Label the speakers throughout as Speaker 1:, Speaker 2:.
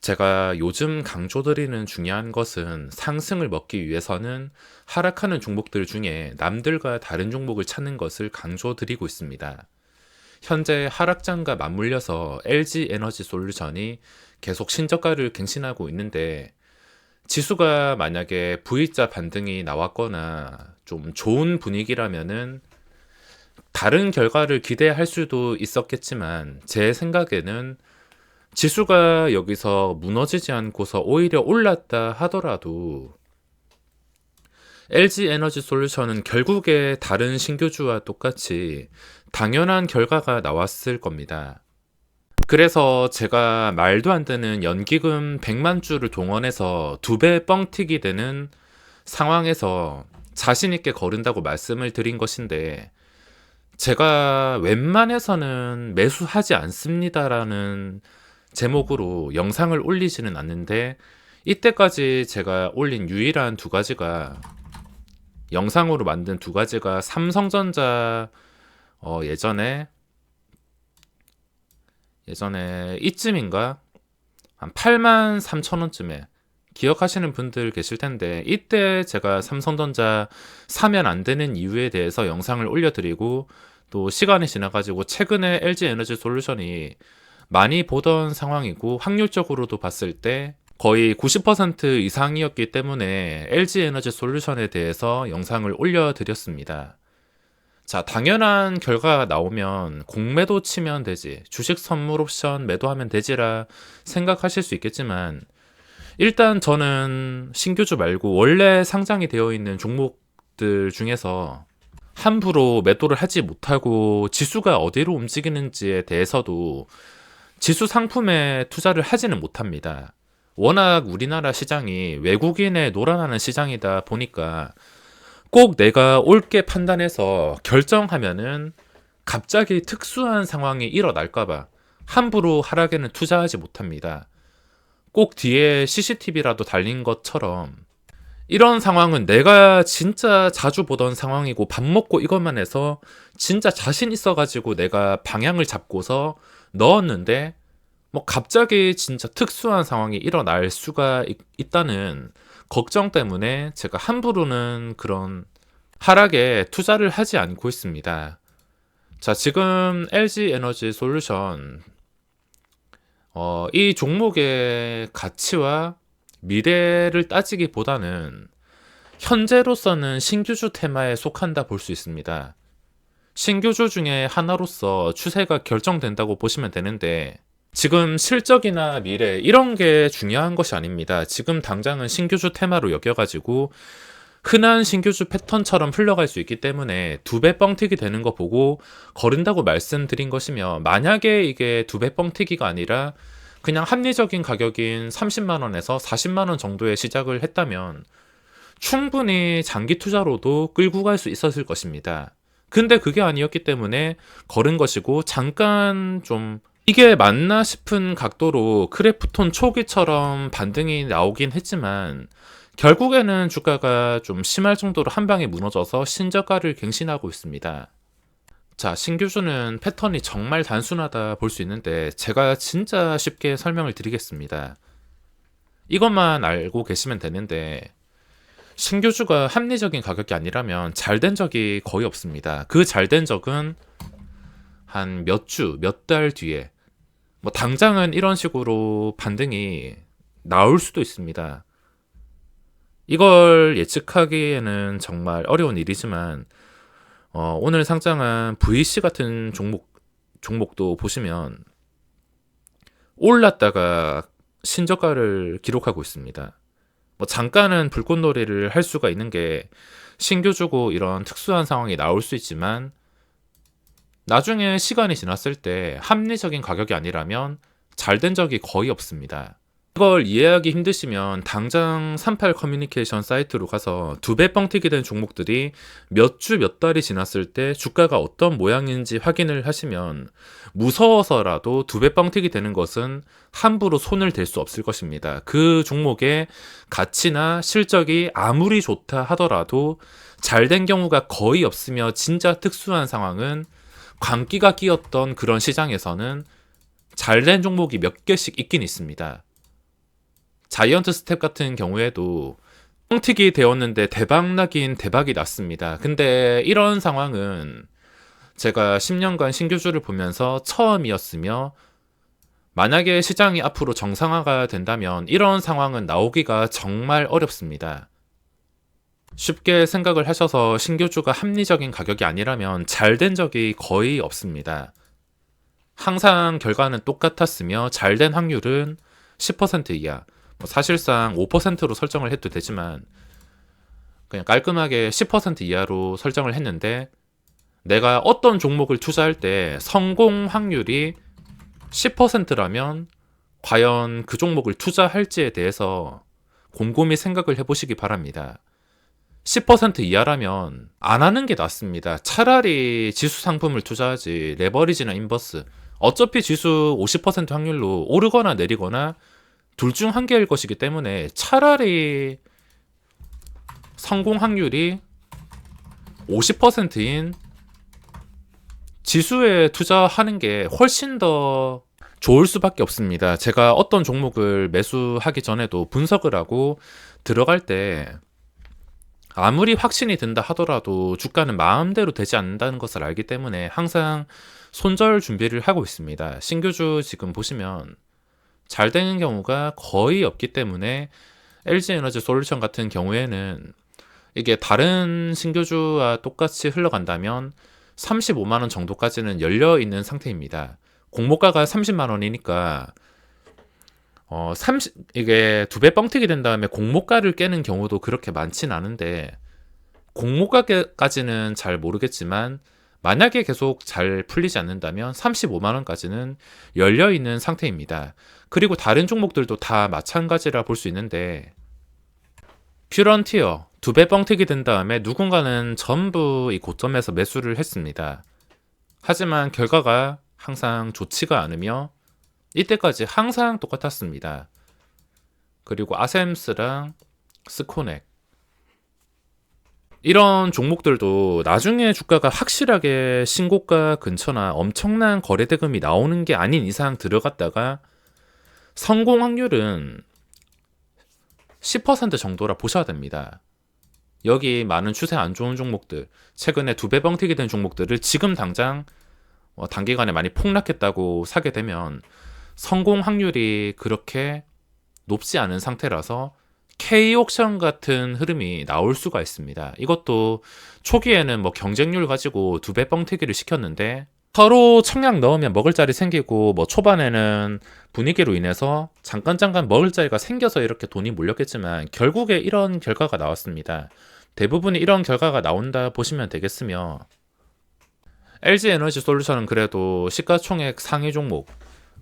Speaker 1: 제가 요즘 강조드리는 중요한 것은 상승을 먹기 위해서는 하락하는 종목들 중에 남들과 다른 종목을 찾는 것을 강조드리고 있습니다. 현재 하락장과 맞물려서 LG 에너지 솔루션이 계속 신저가를 갱신하고 있는데 지수가 만약에 V자 반등이 나왔거나 좀 좋은 분위기라면은 다른 결과를 기대할 수도 있었겠지만 제 생각에는 지수가 여기서 무너지지 않고서 오히려 올랐다 하더라도 LG 에너지 솔루션은 결국에 다른 신규주와 똑같이 당연한 결과가 나왔을 겁니다. 그래서 제가 말도 안 되는 연기금 100만 주를 동원해서 2배 뻥튀기 되는 상황에서 자신있게 거른다고 말씀을 드린 것인데, 제가 웬만해서는 매수하지 않습니다라는 제목으로 영상을 올리지는 않는데, 이때까지 제가 올린 유일한 두 가지가, 영상으로 만든 두 가지가 삼성전자 예전에 이쯤인가 한 8만 3천 원쯤에 기억하시는 분들 계실 텐데, 이때 제가 삼성전자 사면 안 되는 이유에 대해서 영상을 올려드리고, 또 시간이 지나가지고 최근에 LG 에너지 솔루션이 많이 보던 상황이고 확률적으로도 봤을 때 거의 90% 이상이었기 때문에 LG 에너지 솔루션에 대해서 영상을 올려드렸습니다. 자, 당연한 결과가 나오면 공매도 치면 되지, 주식 선물 옵션 매도하면 되지라 생각하실 수 있겠지만, 일단 저는 신규주 말고 원래 상장이 되어 있는 종목들 중에서 함부로 매도를 하지 못하고 지수가 어디로 움직이는지에 대해서도 지수 상품에 투자를 하지는 못합니다. 워낙 우리나라 시장이 외국인에 놀아나는 시장이다 보니까 꼭 내가 옳게 판단해서 결정하면은 갑자기 특수한 상황이 일어날까봐 함부로 하락에는 투자하지 못합니다. 꼭 뒤에 CCTV라도 달린 것처럼 이런 상황은 내가 진짜 자주 보던 상황이고 밥 먹고 이것만 해서 진짜 자신 있어가지고 내가 방향을 잡고서 넣었는데, 뭐 갑자기 진짜 특수한 상황이 일어날 수가 있다는 걱정 때문에 제가 함부로는 그런 하락에 투자를 하지 않고 있습니다. 자, 지금 LG 에너지 솔루션 이 종목의 가치와 미래를 따지기보다는 현재로서는 신규주 테마에 속한다 볼 수 있습니다. 신규주 중에 하나로서 추세가 결정된다고 보시면 되는데, 지금 실적이나 미래 이런 게 중요한 것이 아닙니다. 지금 당장은 신규주 테마로 여겨가지고 흔한 신규주 패턴처럼 흘러갈 수 있기 때문에 2배 뻥튀기 되는 거 보고 거른다고 말씀드린 것이며, 만약에 이게 2배 뻥튀기가 아니라 그냥 합리적인 가격인 30만원에서 40만원 정도에 시작을 했다면 충분히 장기 투자로도 끌고 갈 수 있었을 것입니다. 근데 그게 아니었기 때문에 거른 것이고, 잠깐 좀 이게 맞나 싶은 각도로 크래프톤 초기처럼 반등이 나오긴 했지만 결국에는 주가가 좀 심할 정도로 한 방에 무너져서 신저가를 갱신하고 있습니다. 자, 신규주는 패턴이 정말 단순하다 볼 수 있는데 제가 진짜 쉽게 설명을 드리겠습니다. 이것만 알고 계시면 되는데, 신규주가 합리적인 가격이 아니라면 잘된 적이 거의 없습니다. 그 잘된 적은 한 몇 주, 몇 달 뒤에, 뭐 당장은 이런 식으로 반등이 나올 수도 있습니다. 이걸 예측하기에는 정말 어려운 일이지만 오늘 상장한 VC 같은 종목도 보시면 올랐다가 신저가를 기록하고 있습니다. 뭐 잠깐은 불꽃놀이를 할 수가 있는 게 신규주고 이런 특수한 상황이 나올 수 있지만, 나중에 시간이 지났을 때 합리적인 가격이 아니라면 잘된 적이 거의 없습니다. 이걸 이해하기 힘드시면 당장 38 커뮤니케이션 사이트로 가서 2배 뻥튀기 된 종목들이 몇 주 몇 달이 지났을 때 주가가 어떤 모양인지 확인을 하시면 무서워서라도 2배 뻥튀기 되는 것은 함부로 손을 댈 수 없을 것입니다. 그 종목의 가치나 실적이 아무리 좋다 하더라도 잘된 경우가 거의 없으며, 진짜 특수한 상황은 광기가 끼었던 그런 시장에서는 잘된 종목이 몇 개씩 있긴 있습니다. 자이언트 스텝 같은 경우에도 뻥튀기 되었는데 대박나긴 대박이 났습니다. 근데 이런 상황은 제가 10년간 신규주를 보면서 처음이었으며, 만약에 시장이 앞으로 정상화가 된다면 이런 상황은 나오기가 정말 어렵습니다. 쉽게 생각을 하셔서 신규주가 합리적인 가격이 아니라면 잘 된 적이 거의 없습니다. 항상 결과는 똑같았으며 잘 된 확률은 10% 이하, 사실상 5%로 설정을 해도 되지만 그냥 깔끔하게 10% 이하로 설정을 했는데, 내가 어떤 종목을 투자할 때 성공 확률이 10%라면 과연 그 종목을 투자할지에 대해서 곰곰이 생각을 해보시기 바랍니다. 10% 이하라면 안 하는 게 낫습니다. 차라리 지수 상품을 투자하지, 레버리지나 인버스. 어차피 지수 50% 확률로 오르거나 내리거나 둘 중 한 개일 것이기 때문에 차라리 성공 확률이 50%인 지수에 투자하는 게 훨씬 더 좋을 수밖에 없습니다. 제가 어떤 종목을 매수하기 전에도 분석을 하고 들어갈 때 아무리 확신이 든다 하더라도 주가는 마음대로 되지 않는다는 것을 알기 때문에 항상 손절 준비를 하고 있습니다. 신규주 지금 보시면 잘 되는 경우가 거의 없기 때문에 LG에너지 솔루션 같은 경우에는 이게 다른 신규주와 똑같이 흘러간다면 35만원 정도까지는 열려있는 상태입니다. 공모가가 30만원이니까 이게 두 배 뻥튀기 된 다음에 공모가를 깨는 경우도 그렇게 많진 않은데, 공모가까지는 잘 모르겠지만 만약에 계속 잘 풀리지 않는다면 35만원까지는 열려있는 상태입니다. 그리고 다른 종목들도 다 마찬가지라 볼 수 있는데, 퓨런티어 두 배 뻥튀기 된 다음에 누군가는 전부 이 고점에서 매수를 했습니다. 하지만 결과가 항상 좋지가 않으며 이때까지 항상 똑같았습니다. 그리고 아셈스랑 스코넥, 이런 종목들도 나중에 주가가 확실하게 신고가 근처나 엄청난 거래 대금이 나오는 게 아닌 이상 들어갔다가 성공 확률은 10% 정도라 보셔야 됩니다. 여기 많은 추세 안 좋은 종목들, 최근에 두 배 뻥튀기 된 종목들을 지금 당장 단기간에 많이 폭락했다고 사게 되면 성공 확률이 그렇게 높지 않은 상태라서 K옥션 같은 흐름이 나올 수가 있습니다. 이것도 초기에는 경쟁률 가지고 두 배 뻥튀기를 시켰는데 서로 청약 넣으면 먹을 자리 생기고, 초반에는 분위기로 인해서 잠깐 먹을 자리가 생겨서 이렇게 돈이 몰렸겠지만 결국에 이런 결과가 나왔습니다. 대부분이 이런 결과가 나온다 보시면 되겠으며, LG에너지 솔루션은 그래도 시가총액 상위 종목,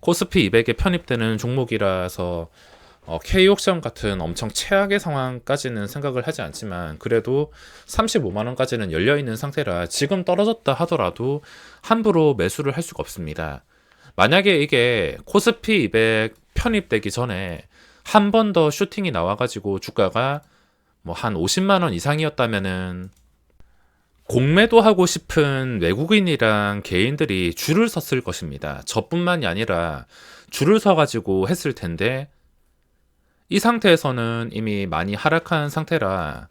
Speaker 1: 코스피 200에 편입되는 종목이라서 K옥션 같은 엄청 최악의 상황까지는 생각을 하지 않지만 그래도 35만원까지는 열려있는 상태라 지금 떨어졌다 하더라도 함부로 매수를 할 수가 없습니다. 만약에 이게 코스피 200 편입되기 전에 한 번 더 슈팅이 나와가지고 주가가 한 50만원 이상이었다면은 공매도 하고 싶은 외국인이랑 개인들이 줄을 섰을 것입니다. 저뿐만이 아니라 줄을 서가지고 했을 텐데, 이 상태에서는 이미 많이 하락한 상태라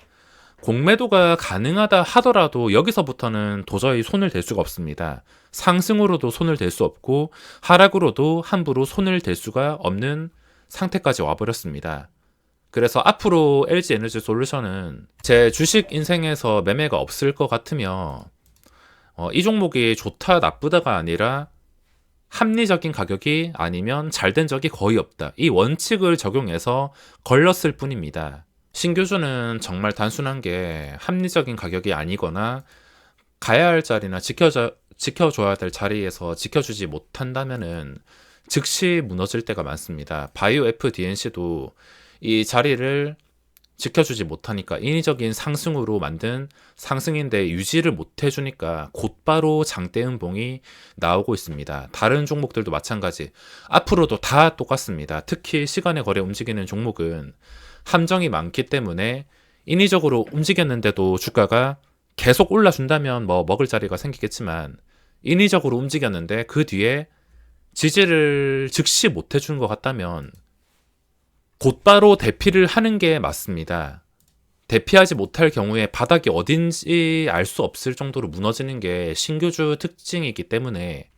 Speaker 1: 공매도가 가능하다 하더라도 여기서부터는 도저히 손을 댈 수가 없습니다. 상승으로도 손을 댈 수 없고 하락으로도 함부로 손을 댈 수가 없는 상태까지 와버렸습니다. 그래서 앞으로 LG에너지 솔루션은 제 주식 인생에서 매매가 없을 것 같으며, 이 종목이 좋다 나쁘다가 아니라 합리적인 가격이 아니면 잘 된 적이 거의 없다, 이 원칙을 적용해서 걸렀을 뿐입니다. 신규주는 정말 단순한 게 합리적인 가격이 아니거나 가야 할 자리나 지켜줘야 될 자리에서 지켜주지 못한다면은 즉시 무너질 때가 많습니다. 바이오 FDNC도 이 자리를 지켜주지 못하니까 인위적인 상승으로 만든 상승인데 유지를 못 해주니까 곧바로 장대음봉이 나오고 있습니다. 다른 종목들도 마찬가지, 앞으로도 다 똑같습니다. 특히 시간의 거래 움직이는 종목은 함정이 많기 때문에 인위적으로 움직였는데도 주가가 계속 올라준다면 먹을 자리가 생기겠지만, 인위적으로 움직였는데 그 뒤에 지지를 즉시 못 해준 것 같다면 곧바로 대피를 하는 게 맞습니다. 대피하지 못할 경우에 바닥이 어딘지 알 수 없을 정도로 무너지는 게 신규주 특징이기 때문에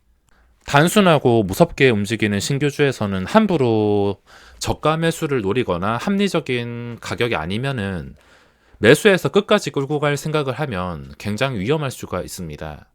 Speaker 1: 단순하고 무섭게 움직이는 신규주에서는 함부로 저가 매수를 노리거나 합리적인 가격이 아니면은 매수해서 끝까지 끌고 갈 생각을 하면 굉장히 위험할 수가 있습니다.